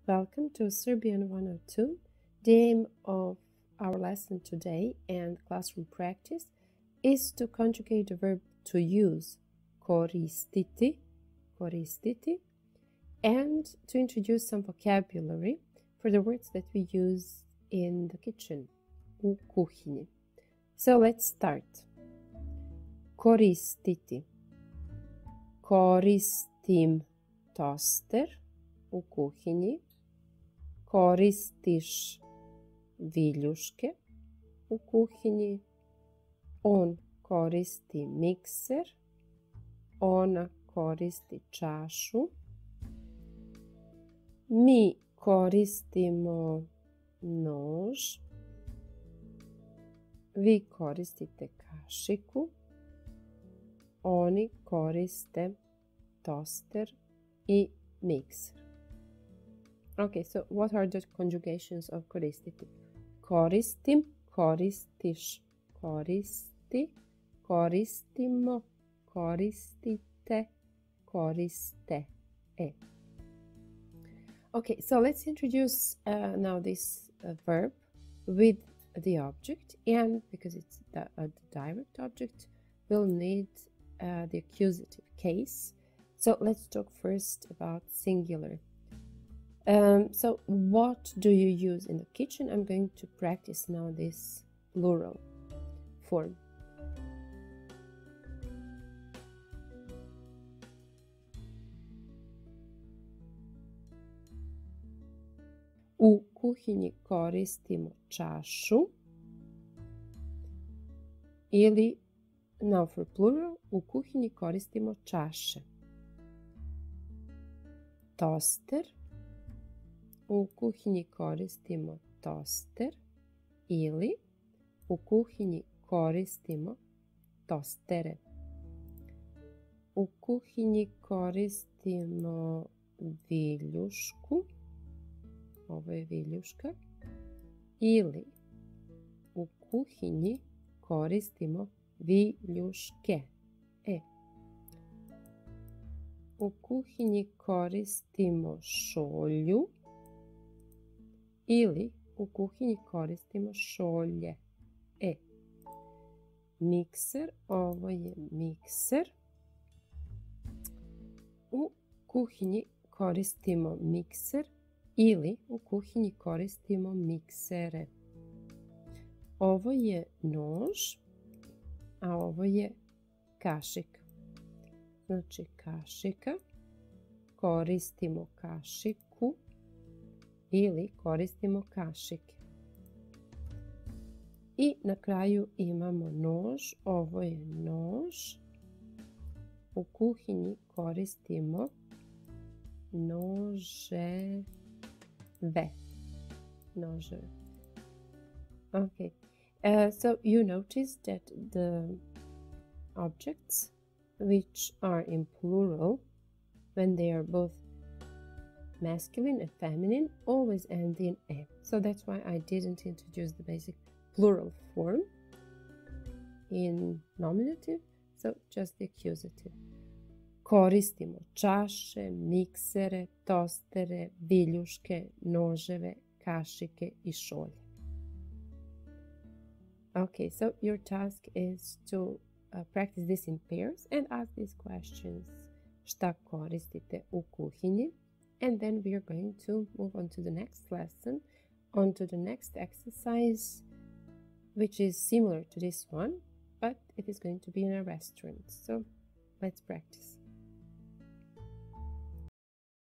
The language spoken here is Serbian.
Welcome to Serbian 102. The aim of our lesson today and classroom practice is to conjugate the verb to use, koristiti, and to introduce some vocabulary for the words that we use in the kitchen, u kuhinji. So let's start. Koristiti. Koristim toster u kuhinji. Koristiš viljuške u kuhinji. On koristi mikser. Ona koristi čašu. Mi koristimo nož. Vi koristite kašiku. Oni koriste toster i mikser. Okay, so what are the conjugations of koristiti? Koristim, koristiš, koristi, koristimo, koristite, koriste. Okay, so let's introduce now this verb with the object, and because it's the direct object, we'll need the accusative case. So let's talk first about singular. So what do you use in the kitchen? I'm going to practice now this plural form. U kuhinji koristimo čašu, ili, now for plural, u kuhinji koristimo čaše. Toster, u kuhinji koristimo toster, ili u kuhinji koristimo tostere. U kuhinji koristimo viljušku, ovo je viljuška, ili u kuhinji koristimo viljuške. U kuhinji koristimo šolju, ili u kuhinji koristimo šolje. Mikser, ovo je mikser. U kuhinji koristimo mikser, ili u kuhinji koristimo miksere. Ovo je nož, a ovo je kašika. Znači kašika, koristimo kašiku, ili koristimo kašike. I na kraju imamo nož, ovo je nož. U kuhinji koristimo noževe. Okay, so you notice that the objects which are in plural, when they are both masculine and feminine, always end in e. So that's why I didn't introduce the basic plural form in nominative, so just the accusative. Koristimo čaše, miksere, tostere, viljuške, noževe, kašike i šolje. Okay, so your task is to practice this in pairs and ask these questions. Šta koristite u kuhinji? And then we are going to move on to the next lesson, on to the next exercise, which is similar to this one, but it is going to be in a restaurant. So let's practice.